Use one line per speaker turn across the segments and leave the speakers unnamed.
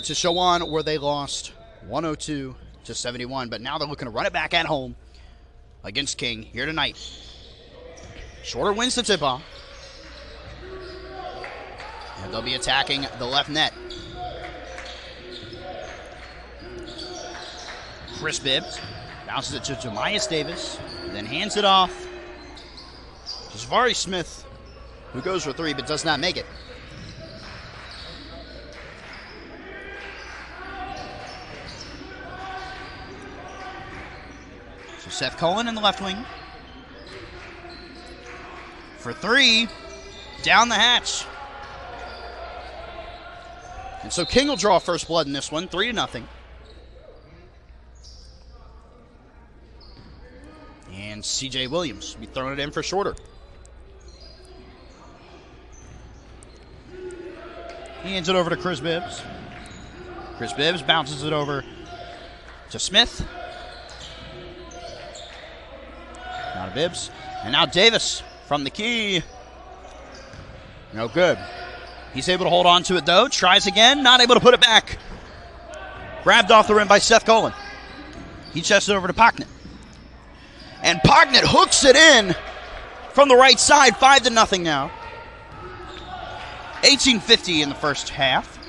to Shawan, where they lost 102-71, but now they're looking to run it back at home against King here tonight. Shorter wins the tip-off. And they'll be attacking the left net. Chris Bibbs bounces it to Jemias Davis, then hands it off to Jabari Smith, who goes for three but does not make it. So Seth Cullen in the left wing for three, down the hatch. And so King will draw first blood in this one, 3-0. And C.J. Williams will be throwing it in for Shorter. He hands it over to Chris Bibbs. Chris Bibbs bounces it over to Smith. Now to Bibbs. And now Davis from the key. No good. He's able to hold on to it, though. Tries again. Not able to put it back. Grabbed off the rim by Seth Cullen. He chests it over to Pocknett. And Pocknett hooks it in from the right side. 5-0 now. 18:50 in the first half.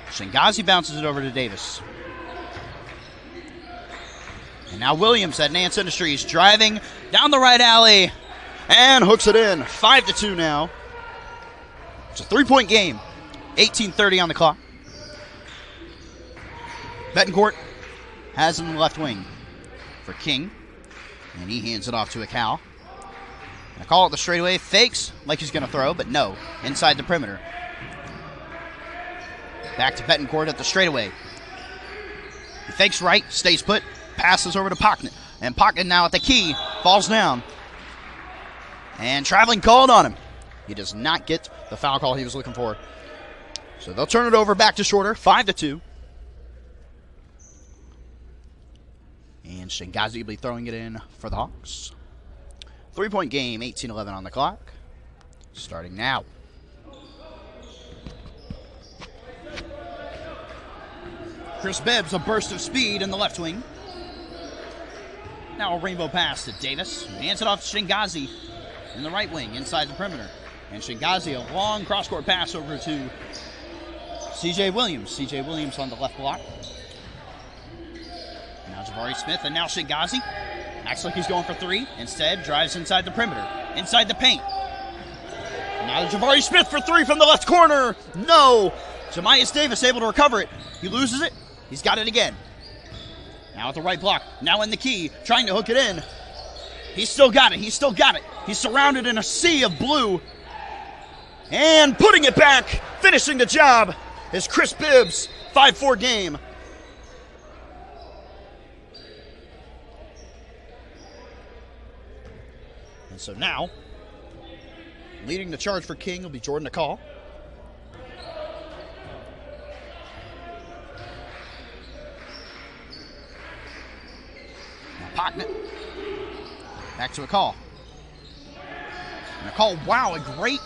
Shingazi bounces it over to Davis. And now Williams at Nance Industries driving down the right alley and hooks it in. 5-2 now. It's a three-point game. 18:30 on the clock. Betancourt has in the left wing for King. And he hands it off to Akal. And a call at the straightaway. Fakes like he's going to throw, but no. Inside the perimeter. Back to Betancourt at the straightaway. He fakes right, stays put, passes over to Pocknett. And Pocknett now at the key, falls down. And traveling called on him. He does not get the foul call he was looking for. So they'll turn it over back to Shorter, 5-2. And Shingazi will be throwing it in for the Hawks. Three-point game, 18-11 on the clock. Starting now. Chris Bibbs, a burst of speed in the left wing. Now a rainbow pass to Davis. Hands it off to Shingazi in the right wing, inside the perimeter. And Shingazi, a long cross-court pass over to C.J. Williams. C.J. Williams on the left block. Now Jabari Smith, and now Shingazi. Acts like he's going for three. Instead, drives inside the perimeter. Inside the paint. Now Jabari Smith for three from the left corner. No! Jemias Davis able to recover it. He loses it. He's got it again. Now at the right block. Now in the key. Trying to hook it in. He's still got it. He's still got it. He's surrounded in a sea of blue. And putting it back. Finishing the job is Chris Bibbs. 5-4 game. And so now, leading the charge for King will be Jordan Akal. Now Pocknett. Back to Akal. And Akal, wow, a great,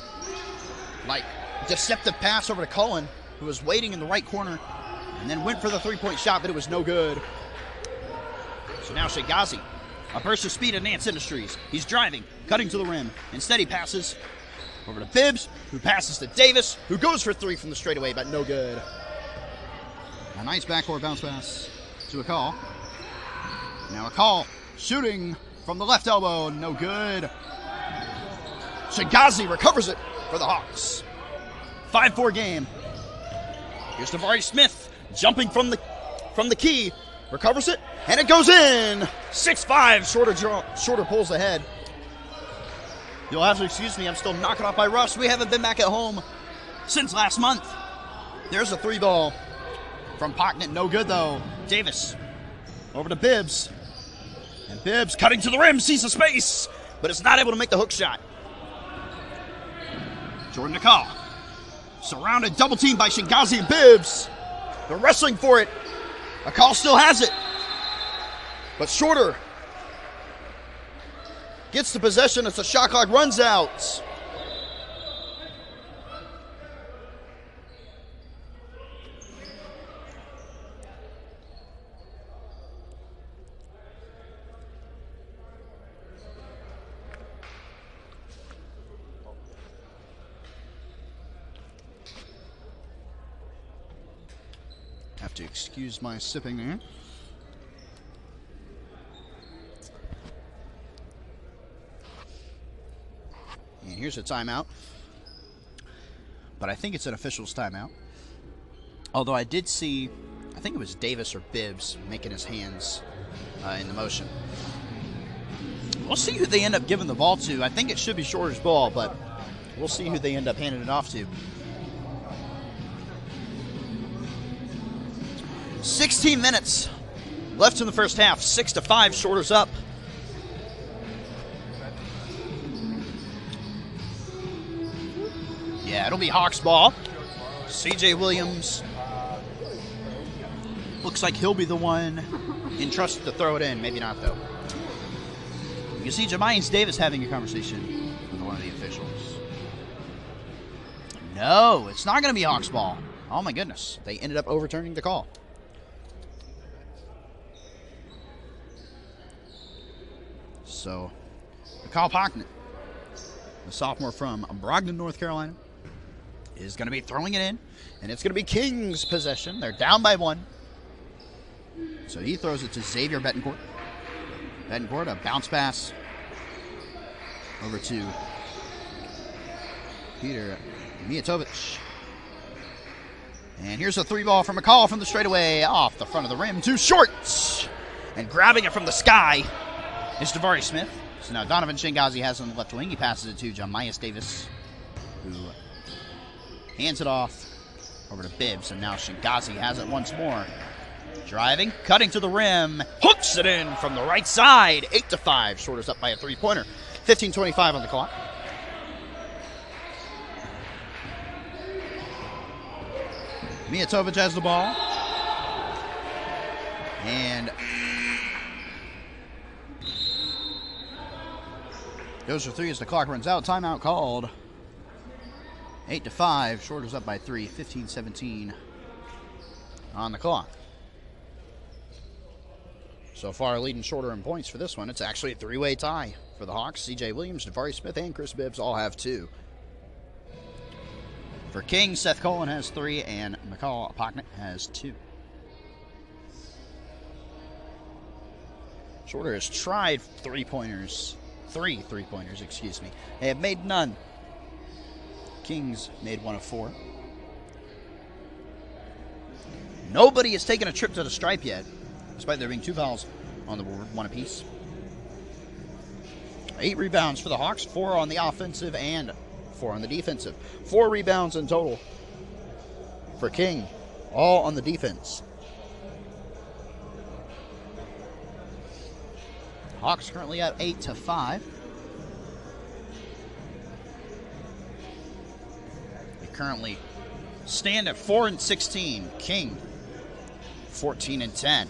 deceptive pass over to Cullen, who was waiting in the right corner, and then went for the three-point shot, but it was no good. So now Shingazi. A burst of speed at Nance Industries. He's driving, cutting to the rim. Instead, he passes over to Bibbs, who passes to Davis, who goes for three from the straightaway, but no good. A nice backcourt bounce pass to Akal. Now Akal shooting from the left elbow, no good. Shingazi recovers it for the Hawks. 5-4 game. Here's Jabari Smith jumping from the key. Recovers it, and it goes in. 6-5, Shorter pulls ahead. You'll have to excuse me, I'm still knocking off my rust. We haven't been back at home since last month. There's a three ball from Pocknett, no good though. Davis over to Bibbs. And Bibbs cutting to the rim, sees the space, but is not able to make the hook shot. Jordan Akal, surrounded, double teamed by Shingazi and Bibbs. They're wrestling for it. Akal still has it, but Shorter gets the possession as the shot clock runs out. Have to excuse my sipping there. And here's a timeout. But I think it's an official's timeout. Although I did see, I think it was Davis or Bibbs making his hands in the motion. We'll see who they end up giving the ball to. I think it should be Shorter's ball, but we'll see who they end up handing it off to. 16 minutes left in the first half. 6-5, Shorter's up. Yeah, it'll be Hawks ball. CJ Williams. Looks like he'll be the one entrusted to throw it in. Maybe not, though. You can see Jamias Davis having a conversation with one of the officials. No, it's not going to be Hawks ball. Oh, my goodness. They ended up overturning the call. So, Kyle Pocknett, the sophomore from Brogdon, North Carolina, is going to be throwing it in, and it's going to be Kings' possession. They're down by 1. So he throws it to Xavier Betancourt. Betancourt, a bounce pass over to Peter Mijatovic. And here's a 3-ball from McCall from the straightaway off the front of the rim to Shorts. And grabbing it from the sky is Davari Smith. So now Donovan Shingazi has it on the left wing. He passes it to Jamias Davis, who hands it off over to Bibbs. And now Shingazi has it once more. Driving, cutting to the rim, hooks it in from the right side. 8-5, Shorter's up by a 3-pointer. 15:25 on the clock. Mijatovic has the ball. And goes for 3 as the clock runs out. Timeout called. 8-5, Shorter's up by 3. 15-17 on the clock. So far, leading Shorter in points for this one. It's actually a 3-way tie for the Hawks. CJ Williams, Davari Smith, and Chris Bibbs all have 2. For King, Seth Colin has 3, and McCall Pocknett has 2. Shorter has tried 3 3-pointers, excuse me. They have made none. Kings made 1 of 4. Nobody has taken a trip to the stripe yet, despite there being 2 fouls on the board, 1 apiece. 8 rebounds for the Hawks, 4 on the offensive and 4 on the defensive. 4 rebounds in total for King, all on the defense. Hawks currently at 8-5. They currently stand at 4-16. King 14-10.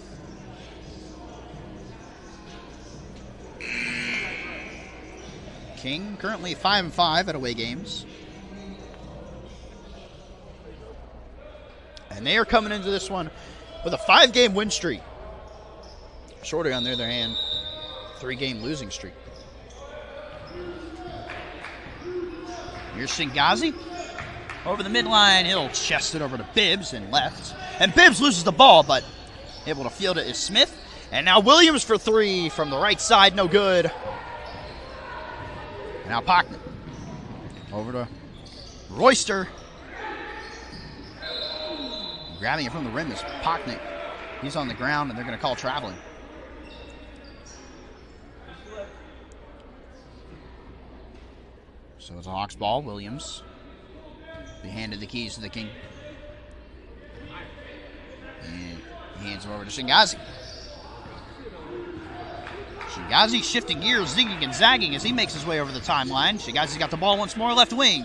King currently 5-5 at away games. And they are coming into this one with a 5-game win streak. Shorter, on the other hand, 3-game losing streak. Here's Shingazi. Over the midline, he'll chest it over to Bibbs and left. And Bibbs loses the ball, but able to field it is Smith. And now Williams for 3 from the right side, no good. Now Pocknett. Over to Royster. Grabbing it from the rim is Pocknett. He's on the ground, and they're going to call traveling. So it's a Hawks ball. Williams. He handed the keys to the King. And he hands them over to Shingazi. Shingazi shifting gears, zigging and zagging as he makes his way over the timeline. Shingazi's got the ball once more, left wing.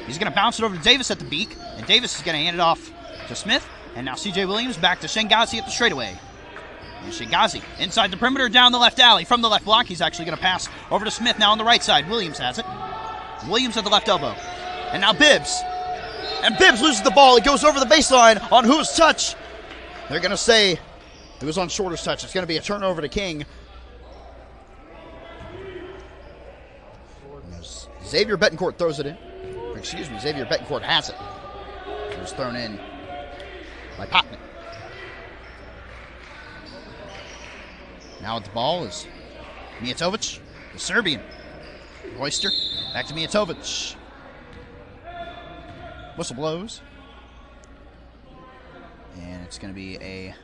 He's going to bounce it over to Davis at the beak, and Davis is going to hand it off to Smith. And now CJ Williams back to Shingazi at the straightaway. And Shingazi inside the perimeter, down the left alley. From the left block, he's actually going to pass over to Smith now on the right side. Williams has it. Williams at the left elbow. And now Bibbs. And Bibbs loses the ball. It goes over the baseline on whose touch? They're going to say it was on Shorter's touch. It's going to be a turnover to King. Xavier Betancourt throws it in. Excuse me, Xavier Betancourt has it. It was thrown in by Potman. Now with the ball is Mijatovic, the Serbian. Royster, back to Mijatovic. Whistle blows. And it's going to be a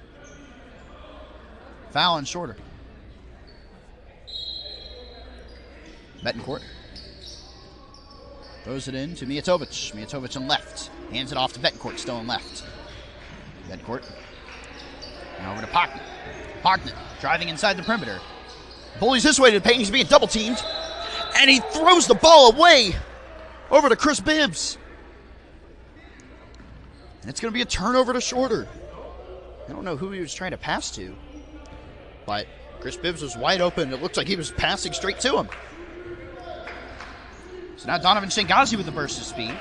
foul on Shorter. Betancourt throws it in to Mijatovic. Mijatovic in left. Hands it off to Betancourt, still in left. Betancourt. Now over to Potman. Potman driving inside the perimeter. Bullies this way to the paint. He's being double teamed. And he throws the ball away over to Chris Bibbs. And it's going to be a turnover to Shorter. I don't know who he was trying to pass to, but Chris Bibbs was wide open. It looked like he was passing straight to him. So now Donovan Shengazi with the burst of speed.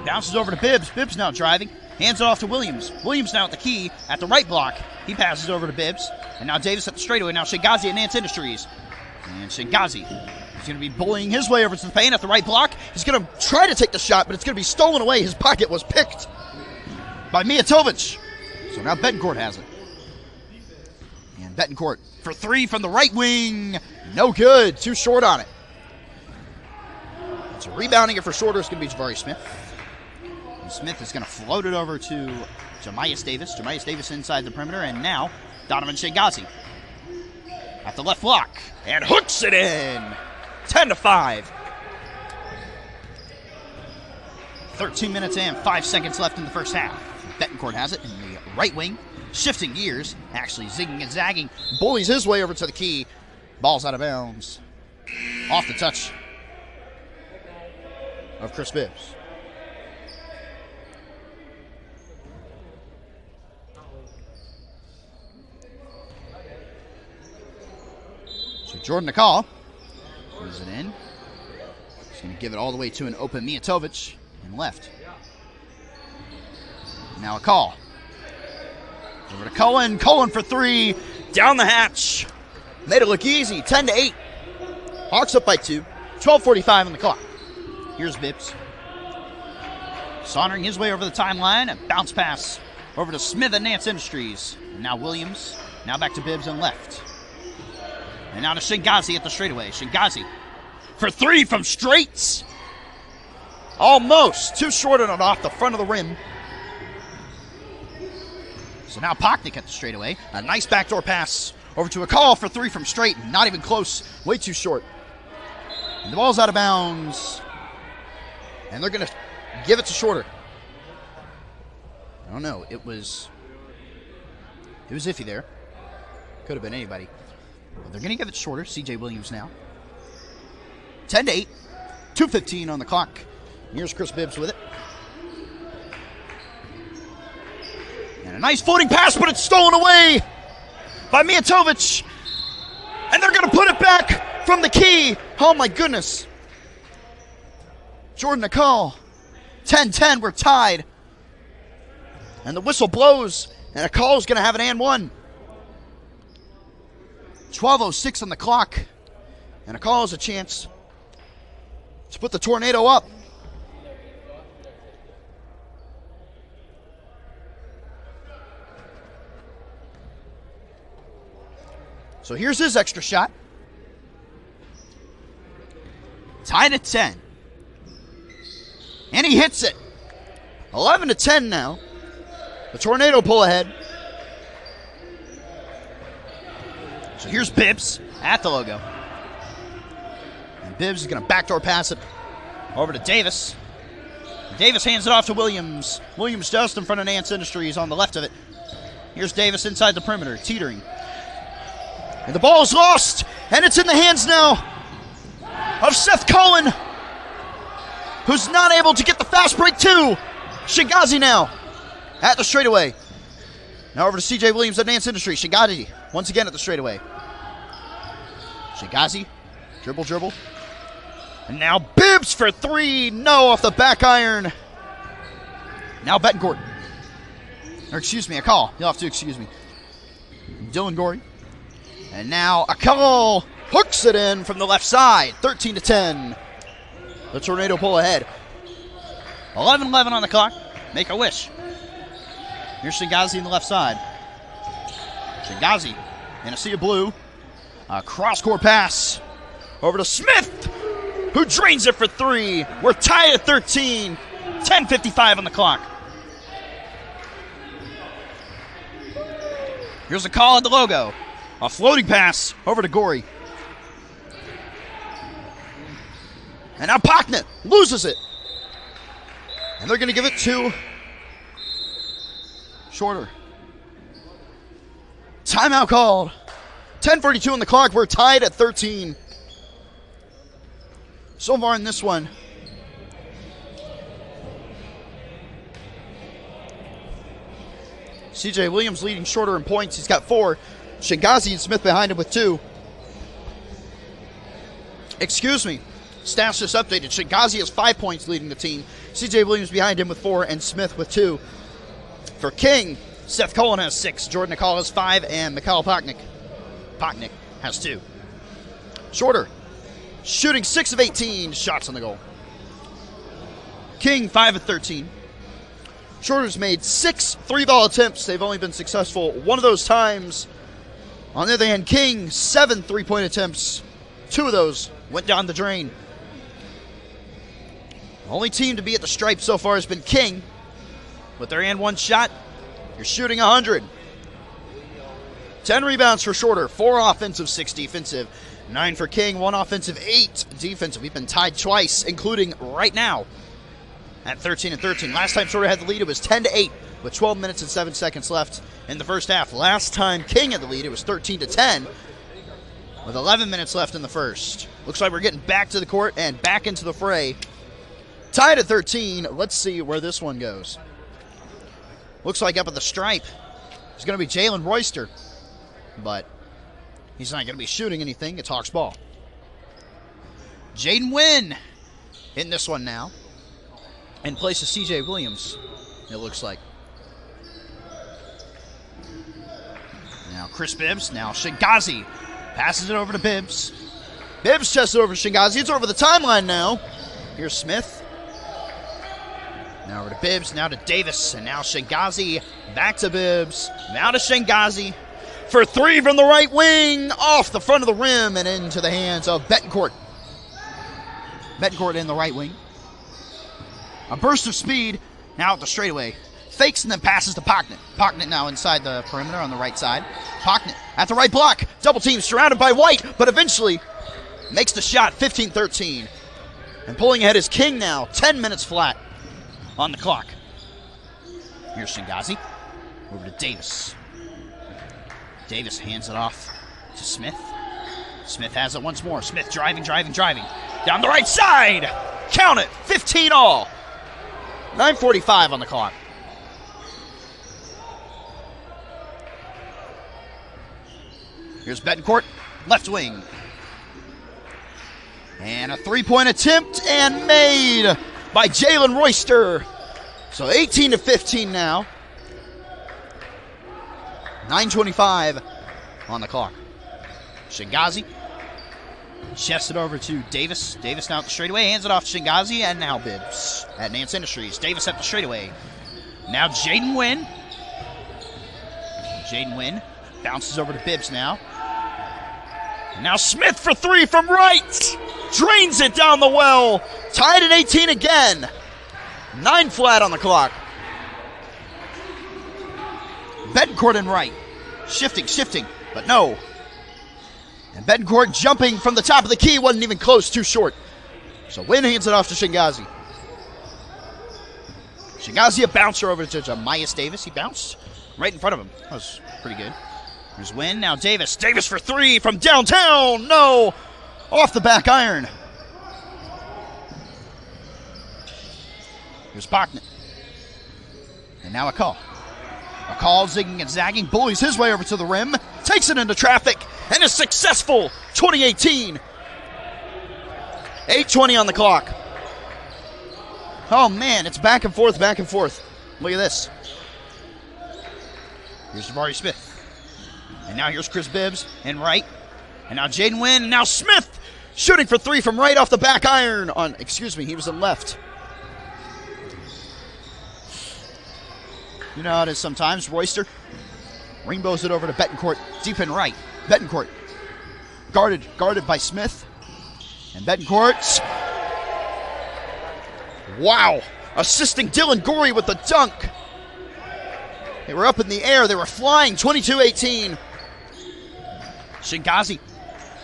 Bounces over to Bibbs. Bibbs now driving. Hands it off to Williams. Williams now at the key at the right block. He passes over to Bibbs. And now Davis at the straightaway. Now Shengazi at Nance Industries. And Shengazi is going to be bullying his way over to the paint at the right block. He's going to try to take the shot, but it's going to be stolen away. His pocket was picked by Mijatovic. So now Betancourt has it. And Betancourt for three from the right wing. No good. Too short on it. So rebounding it for Shorter is going to be Jabari Smith. And Smith is going to float it over to Jamias Davis. Jamias Davis inside the perimeter. And now Donovan Shengazi at the left block. And hooks it in. 10-5. 13 minutes and 5 seconds left in the first half. Betancourt has it in the right wing. Shifting gears. Actually zigging and zagging. Bullies his way over to the key. Ball's out of bounds. Off the touch of Chris Bibbs. So Jordan Akal throws it in. He's going to give it all the way to an open Mijatovic and left. Now Akal. Over to Cullen. Cullen for three. Down the hatch. Made it look easy. 10-8. Hawks up by 2. 12:45 on the clock. Here's Bibbs. Sauntering his way over the timeline. A bounce pass over to Smith at Nance Industries. And now Williams. Now back to Bibbs and left. And now to Shengazi at the straightaway. Shengazi for three from straights. Almost. Too short on it off the front of the rim. So now Pocknick at the straightaway. A nice backdoor pass over to Akal for three from straight. Not even close. Way too short. And the ball's out of bounds. And they're going to give it to Shorter. I don't know. It was iffy there. Could have been anybody. But they're going to give it to Shorter. CJ Williams now. 10-8. 2:15 on the clock. Here's Chris Bibbs with it. And a nice floating pass, but it's stolen away by Mijatovic. And they're going to put it back from the key. Oh, my goodness. Jordan Akal. 10-10. We're tied. And the whistle blows. And Akal is going to have an and one. 12:06 on the clock. And Akal has a chance to put the tornado up. So here's his extra shot. Tied at 10. And he hits it. 11-10 now. The tornado pull ahead. So here's Bibbs at the logo. And Bibbs is going to backdoor pass it over to Davis. Davis hands it off to Williams. Williams just in front of Nance Industries on the left of it. Here's Davis inside the perimeter, teetering. And the ball is lost, and it's in the hands now of Seth Cullen, who's not able to get the fast break too. Shengazi now at the straightaway. Now over to CJ Williams at Nance Industries. Shengazi once again at the straightaway. Shengazi, dribble. And now Bibbs for three. No, off the back iron. Now Betancourt. Or excuse me, Akal. You'll have to excuse me. Dylan Gorey. And now Akal hooks it in from the left side. 13-10. The tornado pull ahead. 11-11 on the clock. Make a wish. Here's Shingazi on the left side. Shingazi in a sea of blue. A cross-court pass over to Smith, who drains it for three. We're tied at 13. 10:55 on the clock. Here's a call at the logo. A floating pass over to Gorey. And now Pocknet loses it. And they're going to give it to Shorter. Timeout called. 10:42 on the clock. We're tied at 13. So far in this one, CJ Williams leading Shorter in points. He's got 4. Shingazi and Smith behind him with 2. Excuse me. Stats just updated. Shingazi has 5 points leading the team. CJ Williams behind him with 4 and Smith with 2. For King, Seth Cullen has 6. Jordan Nicol has 5 and Mikhail Pocknet has 2. Shorter shooting 6 of 18 shots on the goal. King 5 of 13. Shorter's made 6 3-ball attempts. They've only been successful one of those times. On the other hand, King 7 3-point attempts. 2 of those went down the drain. The only team to be at the stripe so far has been King. With their and 1 shot, you're shooting 100. 10 rebounds for Shorter, 4 offensive, 6 defensive. 9 for King, 1 offensive, 8 defensive. We've been tied twice, including right now at 13 and 13. Last time Shorter had the lead, it was 10-8 with 12 minutes and 7 seconds left in the first half. Last time King had the lead, it was 13-10 with 11 minutes left in the first. Looks like we're getting back to the court and back into the fray. Tied at 13. Let's see where this one goes. Looks like up at the stripe is going to be Jalen Royster, but he's not going to be shooting anything. It's Hawks ball. Jaden Wynn in this one now in place of CJ Williams, it looks like. Now Chris Bibbs, now Shingazi passes it over to Bibbs. Bibbs chests it over to Shingazi. It's over the timeline now. Here's Smith. Now over to Bibbs, now to Davis, and now Shingazi back to Bibbs. Now to Shingazi for 3 from the right wing, off the front of the rim and into the hands of Betancourt. Betancourt in the right wing. A burst of speed, now at the straightaway. Fakes and then passes to Pocknet. Pocknet now inside the perimeter on the right side. Pocknet at the right block. Double team surrounded by White, but eventually makes the shot, 15-13. And pulling ahead is King now, 10 minutes flat on the clock. Here's Shingazi. Over to Davis. Davis hands it off to Smith. Smith has it once more. Smith driving. Down the right side. Count it. 15 all. 9:45 on the clock. Here's Betancourt, left wing. And a 3-point attempt and made by Jalen Royster. So 18-15 now. 9:25 on the clock. Shingazi chests it over to Davis. Davis now at the straightaway, hands it off to Shingazi, and now Bibbs at Nance Industries. Davis at the straightaway. Now Jaden Wynn. Jaden Wynn bounces over to Bibbs now. And now Smith for 3 from right. Drains it down the well. Tied at 18 again. 9 flat on the clock. Betancourt in right. Shifting, but no. And Betancourt jumping from the top of the key, wasn't even close, too short. So Wynn hands it off to Shingazi. Shingazi a bouncer over to Myas Davis. He bounced right in front of him. That was pretty good. There's Wynn, now Davis. Davis for 3 from downtown. No! Off the back iron. Here's Pocknet. And now a call. A call, zigging and zagging, bullies his way over to the rim, takes it into traffic, and is successful. 2018. 8:20 on the clock. Oh, man, it's back and forth. Look at this. Here's Jabari Smith. And now here's Chris Bibbs in right. And now Jaden Wynn, and now Smith shooting for 3 from right off the back iron. He was in left. You know how it is sometimes. Royster rainbows it over to Betancourt, deep in right. Betancourt guarded by Smith. And Betancourt, wow, assisting Dylan Gorey with the dunk. They were up in the air. They were flying, 22-18. Shingazi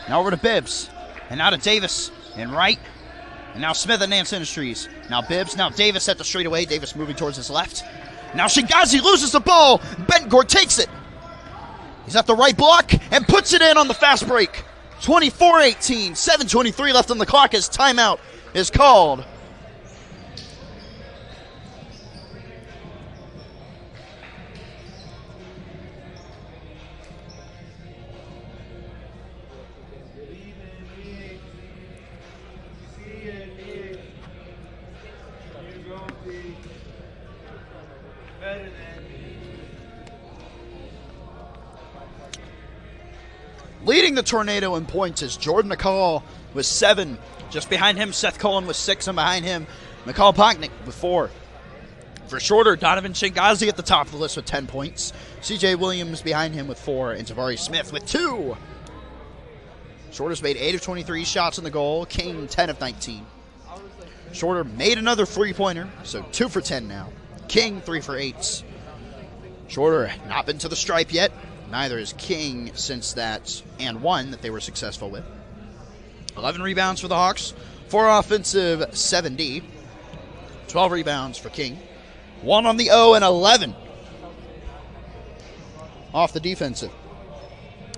now over to Bibbs. And now to Davis and right. And now Smith at Nance Industries. Now Bibbs, now Davis at the straightaway. Davis moving towards his left. Now Shingazi loses the ball. Betancourt takes it. He's at the right block and puts it in on the fast break. 24-18, 7:23 left on the clock as timeout is called. Leading the Tornado in points is Jordan McCall with 7. Just behind him, Seth Cullen with 6, and behind him, McCall Pocknick with 4. For Shorter, Donovan Shingazi at the top of the list with 10 points. CJ Williams behind him with 4, and Tavari Smith with 2. Shorter's made 8 of 23 shots on the goal. King 10 of 19. Shorter made another 3-pointer, so 2 for 10 now. King 3 for 8. Shorter not been to the stripe yet. Neither is King since that and 1 that they were successful with. 11 rebounds for the Hawks, 4 offensive, 7D. 12 rebounds for King. 1 on the O and 11 off the defensive.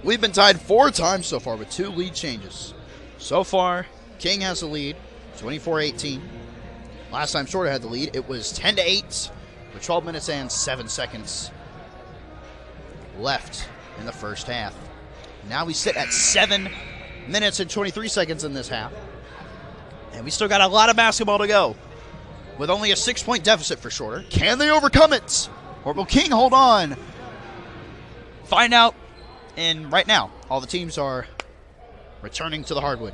We've been tied 4 times so far with 2 lead changes. So far, King has the lead, 24-18. Last time Shorter had the lead, it was 10-8 with 12 minutes and 7 seconds left in the first half. Now we sit at 7 minutes and 23 seconds in this half. And we still got a lot of basketball to go. With only a 6-point deficit for Shorter. Can they overcome it? Or will King hold on? Find out. And right now, all the teams are returning to the hardwood.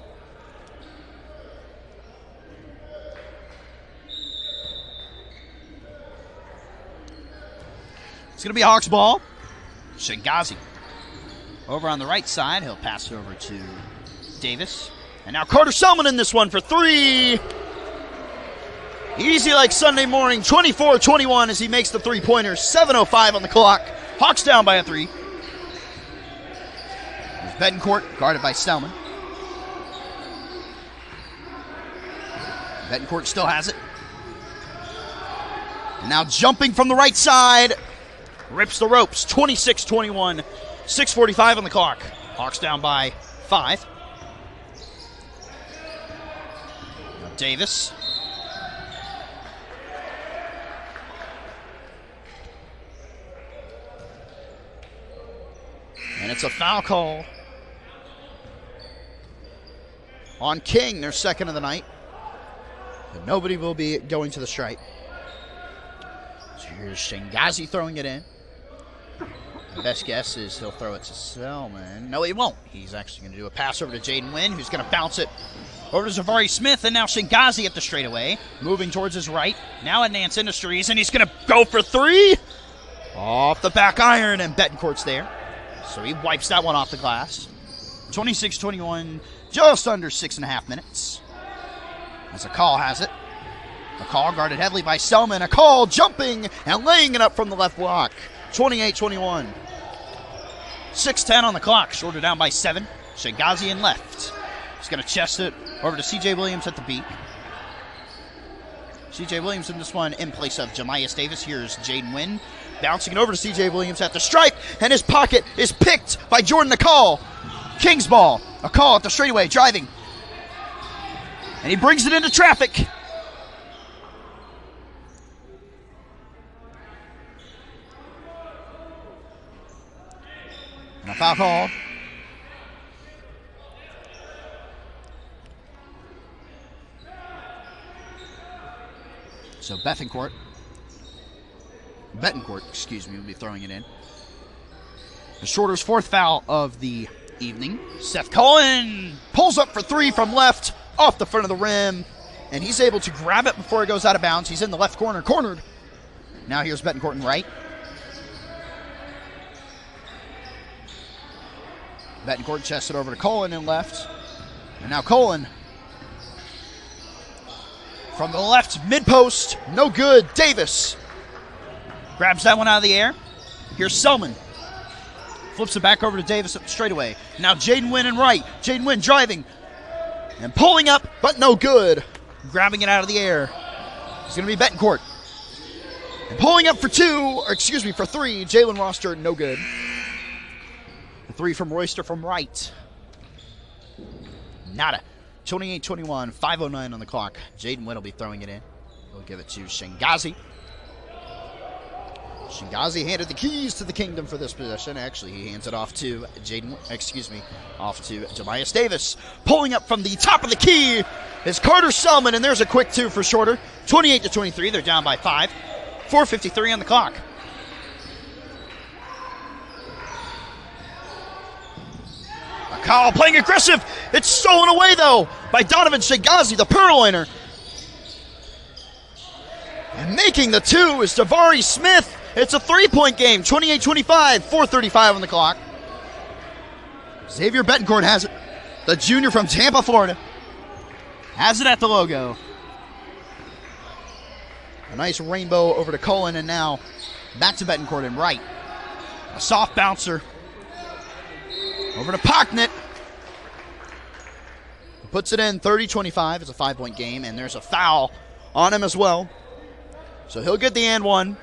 It's going to be Hawks ball. Shingazi over on the right side. He'll pass it over to Davis. And now Carter Selman in this one for 3. Easy like Sunday morning. 24-21 as he makes the 3-pointer. 7:05 on the clock. Hawks down by a 3. There's Betancourt guarded by Selman. Betancourt still has it. And now jumping from the right side. Rips the ropes, 26-21, 6:45 on the clock. Hawks down by 5. Now Davis. And it's a foul call on King, their second of the night. But nobody will be going to the stripe. So here's Shingazi throwing it in. The best guess is he'll throw it to Selman. No, he won't. He's actually going to do a pass over to Jaden Wynn, who's going to bounce it over to Tavari Smith, and now Shingazi at the straightaway, moving towards his right. Now at Nance Industries, and he's going to go for 3. Off the back iron, and Betancourt's there. So he wipes that one off the glass. 26-21, just under 6.5 minutes. As a call has it. A call guarded heavily by Selman. A call jumping and laying it up from the left block. 28-21. 6:10 on the clock. Shorter down by 7. Shingazi in left. He's going to chest it over to C.J. Williams at the beat. C.J. Williams in this one in place of Jamias Davis. Here's Jaden Wynn. Bouncing it over to C.J. Williams at the stripe. And his pocket is picked by Jordan McCall. King's ball. A call at the straightaway. Driving. And he brings it into traffic. And a foul call. So Betancourt, will be throwing it in. The Shorter's 4th foul of the evening. Seth Cullen pulls up for 3 from left, off the front of the rim, and he's able to grab it before it goes out of bounds. He's in the left corner, cornered. Now here's Betancourt in right. Betancourt chests it over to Cullen and left. And now Cullen from the left mid-post. No good. Davis grabs that one out of the air. Here's Selman. Flips it back over to Davis up the straightaway. Now Jaden Wynn and right. Jaden Wynn driving and pulling up, but no good. Grabbing it out of the air. It's going to be Betancourt. And pulling up for three. Jalen Roster, no good. The three from Royster from right. Nada. 28-21, 5:09 on the clock. Jaden Wynn will be throwing it in. He'll give it to Shingazi. Shingazi handed the keys to the kingdom for this possession. Actually, he hands it off to Jemias Davis. Pulling up from the top of the key is Carter Selman, and there's a quick two for Shorter. 28-23, they're down by 5. 4:53 on the clock. McCall playing aggressive. It's stolen away, though, by Donovan Shingazi, the Purloiner. And making the two is Davari Smith. It's a 3-point game, 28-25, 4:35 on the clock. Xavier Betancourt has it. The junior from Tampa, Florida. Has it at the logo. A nice rainbow over to Cullen, and now back to Betancourt and right. A soft bouncer. Over to Pocknett. Puts it in 30-25. It's a 5-point game, and there's a foul on him as well. So he'll get the and one.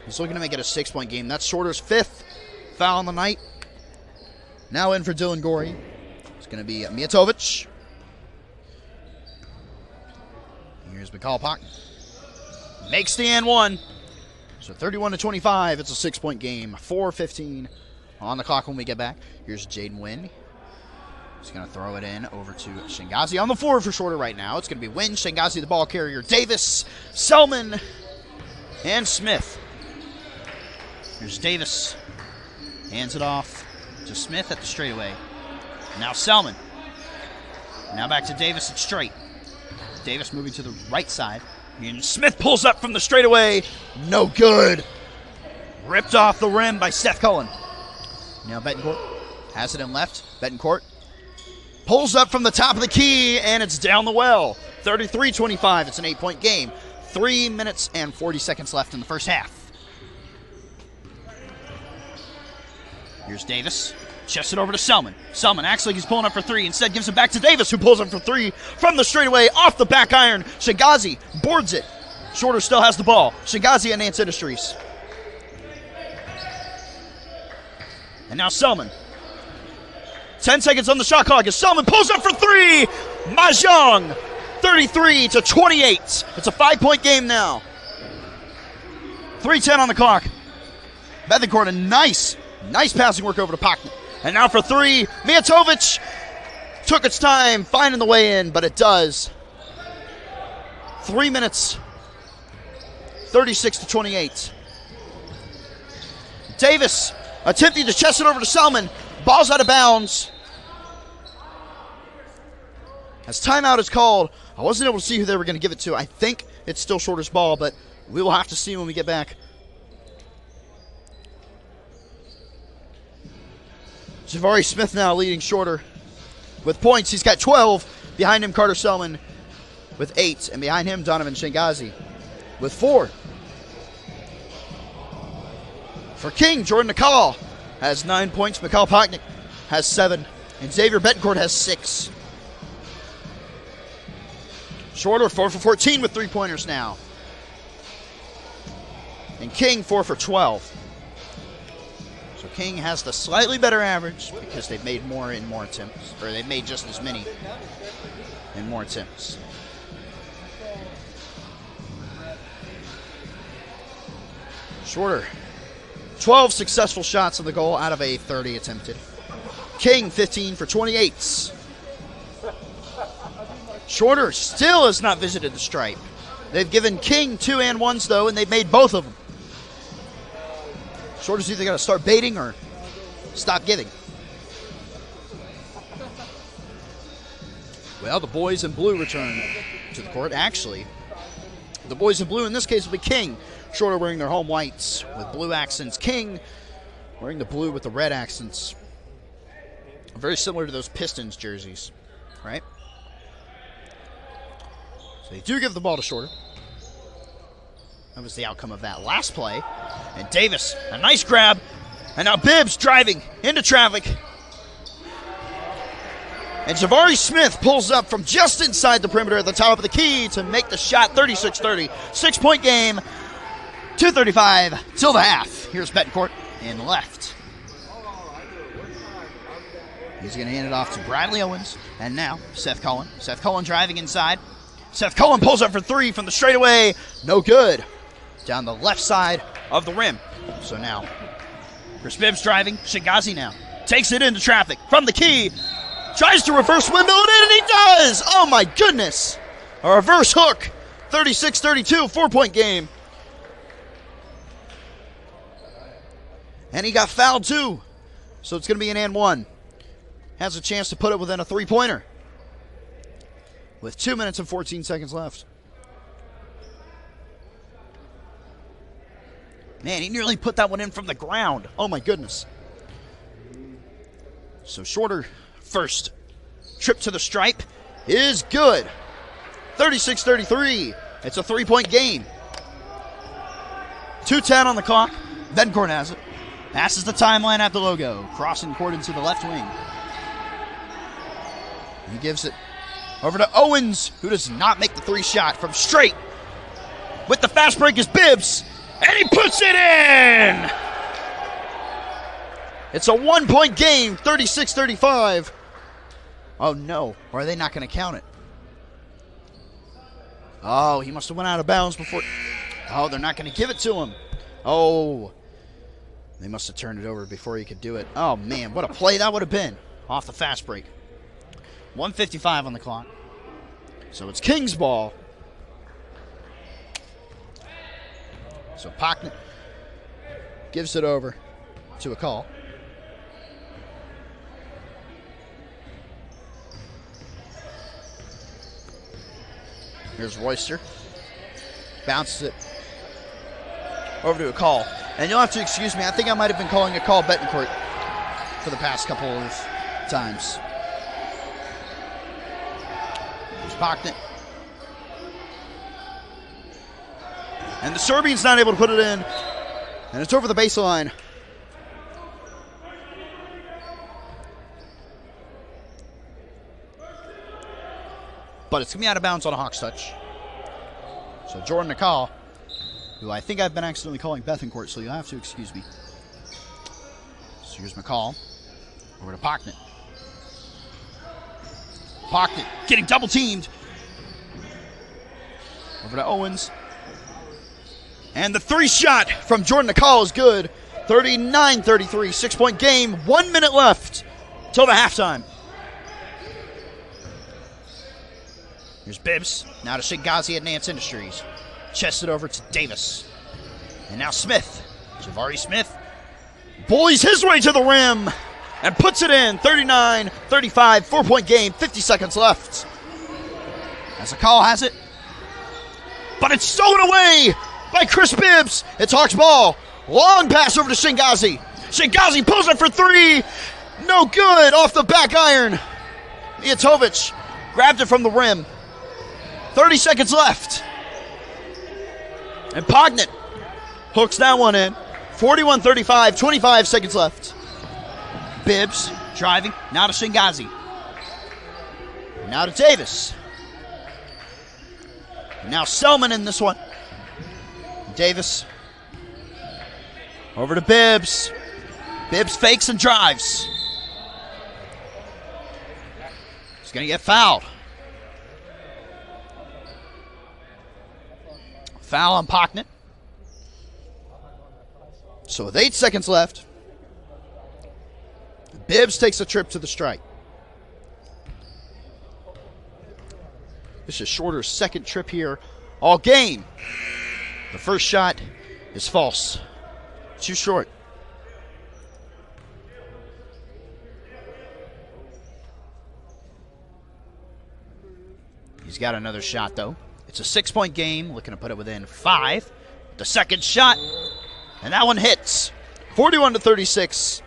He's looking to make it a 6-point game. That's Shorter's 5th foul on the night. Now in for Dylan Gorey. It's going to be Mijatovic. Here's McCall Pocknett. Makes the and one. So 31-25. It's a 6-point game. 4:15 on the clock when we get back. Here's Jaden Wynn. He's going to throw it in over to Shingazi on the floor for Shorter right now. It's going to be Wynn, Shingazi, the ball carrier, Davis, Selman, and Smith. Here's Davis. Hands it off to Smith at the straightaway. Now Selman. Now back to Davis at straight. Davis moving to the right side. And Smith pulls up from the straightaway. No good. Ripped off the rim by Seth Cullen. Now Betancourt has it in left. Betancourt pulls up from the top of the key, and it's down the well. 33-25. It's an 8-point game. 3 minutes and 40 seconds left in the first half. Here's Davis. Chests it over to Selman. Selman acts like he's pulling up for three. Instead, gives it back to Davis, who pulls up for three from the straightaway off the back iron. Shingazi boards it. Shorter still has the ball. Shingazi and Nance Industries. And now Selman. 10 seconds on the shot clock as Selman pulls up for three. Mahjong. 33-28. It's a 5-point game now. 3:10 on the clock. Betancourt, a nice passing work over to Pocknett. And now for three, Mijatovic took its time finding the way in, but it does. 3 minutes, 36-28. Davis attempting to chest it over to Selman. Ball's out of bounds. As timeout is called, I wasn't able to see who they were going to give it to. I think it's still Shorter's ball, but we will have to see when we get back. Javari Smith now leading Shorter with points. He's got 12. Behind him, Carter Selman with 8. And behind him, Donovan Shingazi with 4. For King, Jordan McCall has 9 points. McCall Pocknett has 7. And Xavier Betancourt has 6. Shorter 4 for 14 with 3-pointers now. And King 4 for 12. So King has the slightly better average because they've made more in more attempts. Or they've made just as many in more attempts. Shorter. 12 successful shots on the goal out of a 30 attempted. King 15 for 28. Shorter still has not visited the stripe. They've given King 2 and 1s though, and they've made both of them. Shorter's either got to start baiting or stop giving. Well, the boys in blue return to the court. Actually, the boys in blue in this case will be King. Shorter wearing their home whites with blue accents. King wearing the blue with the red accents. Very similar to those Pistons jerseys, right? So they do give the ball to Shorter. That was the outcome of that last play. And Davis, a nice grab. And now Bibbs driving into traffic. And Jabari Smith pulls up from just inside the perimeter at the top of the key to make the shot. 36-30. 6-point game. 2:35 till the half. Here's Betancourt in left. He's going to hand it off to Bradley Owens. And now Seth Cullen. Seth Cullen driving inside. Seth Cullen pulls up for three from the straightaway. No good. Down the left side of the rim. So now Chris Bibbs driving. Shingazi now takes it into traffic from the key. Tries to reverse windmill it in, and he does! Oh my goodness! A reverse hook. 36-32, 4-point game. And he got fouled too. So it's going to be an and one. Has a chance to put it within a three-pointer. With 2 minutes and 14 seconds left. Man, he nearly put that one in from the ground. Oh my goodness. So Shorter first trip to the stripe is good. 36-33. It's a 3-point game. 2:10 on the clock. Betancourt has it. Passes the timeline at the logo. Crossing court into the left wing. He gives it over to Owens, who does not make the three shot from straight. With the fast break is Bibbs, and he puts it in! It's a 1-point game, 36-35. Oh no, or are they not going to count it? Oh, he must have went out of bounds before. Oh, they're not going to give it to him. Oh, they must have turned it over before he could do it. Oh man, what a play that would have been off the fast break. 1:55 on the clock. So it's Kings ball. So Pocknet gives it over to a call. Here's Royster. Bounces it over to a call. And you'll have to excuse me, I think I might have been calling a call Betancourt for the past couple of times. Here's Pocknet. And the Serbian's not able to put it in. And it's over the baseline. But it's going to be out of bounds on a Hawks touch. So Jordan McCall, who I think I've been accidentally calling Betancourt, so you'll have to excuse me. So here's McCall. Over to Pocknet. Pocknet getting double teamed. Over to Owens. And the three shot from Jordan McCall is good. 39-33, 6-point game. 1 minute left till the halftime. Here's Bibbs. Now to Shingazi at Nance Industries. Chests it over to Davis. And now Smith. Jabari Smith bullies his way to the rim and puts it in. 39-35, 4-point game. 50 seconds left. As the call has it. But it's stolen away by Chris Bibbs. It's Hawks ball. Long pass over to Shingazi. Shingazi pulls it for three. No good. Off the back iron. Mijatovic grabbed it from the rim. 30 seconds left. And Pocknet hooks that one in. 41-35, 25 seconds left. Bibbs driving. Now to Shingazi. Now to Davis. Now Selman in this one. Davis. Over to Bibbs. Bibbs fakes and drives. He's going to get fouled. Foul on Pocknet. So with 8 seconds left, Bibbs takes a trip to the strike. This is Shorter's second trip here all game. The first shot is false. Too short. He's got another shot, though. It's a 6-point game. Looking to put it within 5. The second shot. And that one hits. 41-36.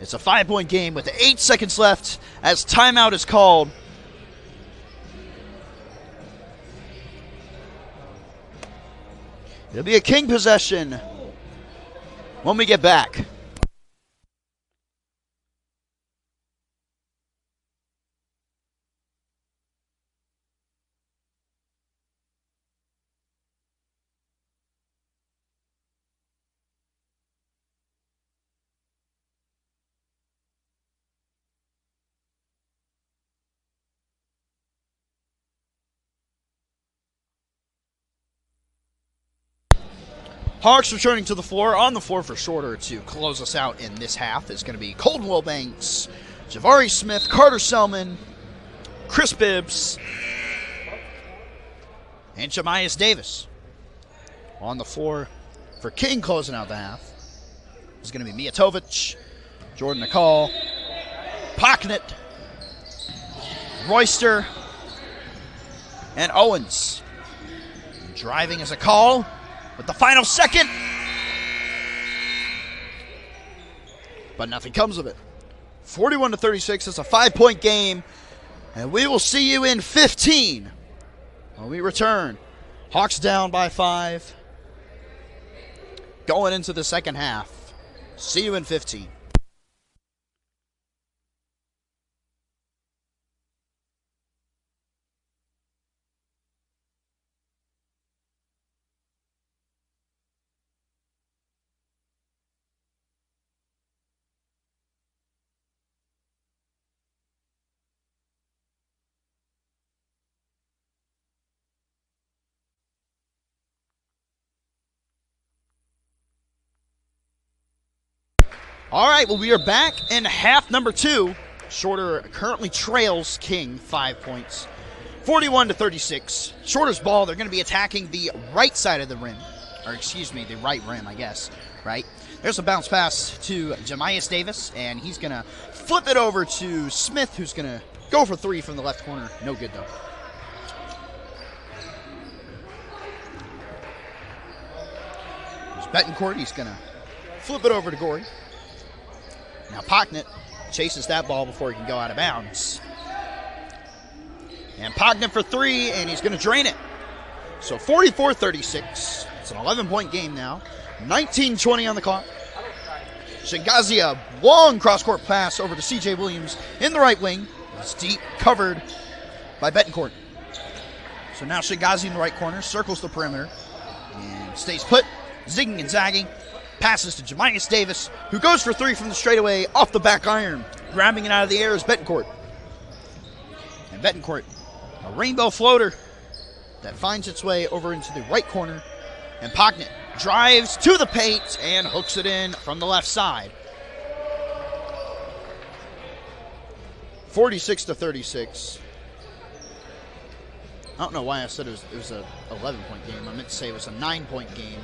It's a 5-point game with 8 seconds left as timeout is called. It'll be a King possession when we get back. Hawks returning to the floor. On the floor for Shorter to close us out in this half is going to be Colton Wilbanks, Jabari Smith, Carter Selman, Chris Bibbs, and Jemias Davis. On the floor for King closing out the half is going to be Mijatovic, Jordan McCall, Pocknett, Royster, and Owens. Driving is a call. With the final second. But nothing comes of it. 41-36. It's a 5-point game. And we will see you in 15 when we return. Hawks down by 5. Going into the second half. See you in 15. All right, well, we are back in half number 2. Shorter currently trails King 5 points, 41-36. Shorter's ball, they're going to be attacking the right side of the rim, or excuse me, the right rim, I guess, right? There's a bounce pass to Jemias Davis, and he's going to flip it over to Smith, who's going to go for 3 from the left corner. No good, though. There's Betancourt. He's going to flip it over to Gorey. Now Pocknett chases that ball before he can go out of bounds. And Pocknett for 3, and he's going to drain it. So 44-36. It's an 11-point game now. 19-20 on the clock. Shingazi, a long cross-court pass over to C.J. Williams in the right wing. It's deep, covered by Betancourt. So now Shingazi in the right corner, circles the perimeter, and stays put, zigging and zagging. Passes to Jemias Davis, who goes for 3 from the straightaway off the back iron. Grabbing it out of the air is Betancourt. And Betancourt, a rainbow floater that finds its way over into the right corner. And Pocknett drives to the paint and hooks it in from the left side. 46-36. I don't know why I said it was an 11-point game. I meant to say it was a 9-point game.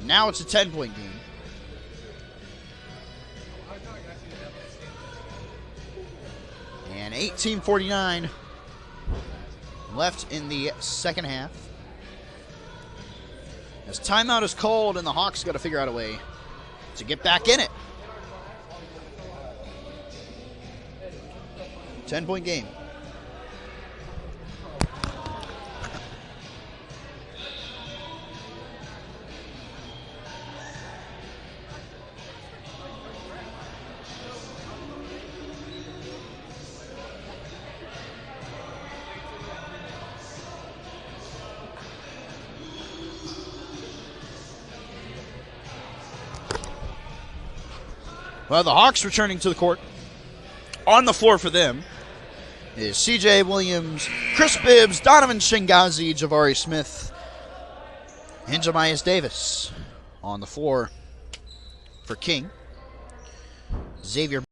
Now it's a 10-point game. And 18:49 left in the second half. As timeout is called, and the Hawks got to figure out a way to get back in it. 10-point game. Well, the Hawks returning to the court. On the floor for them is C.J. Williams, Chris Bibbs, Donovan Shingazi, Jabari Smith, and Jemias Davis. On the floor for King, Xavier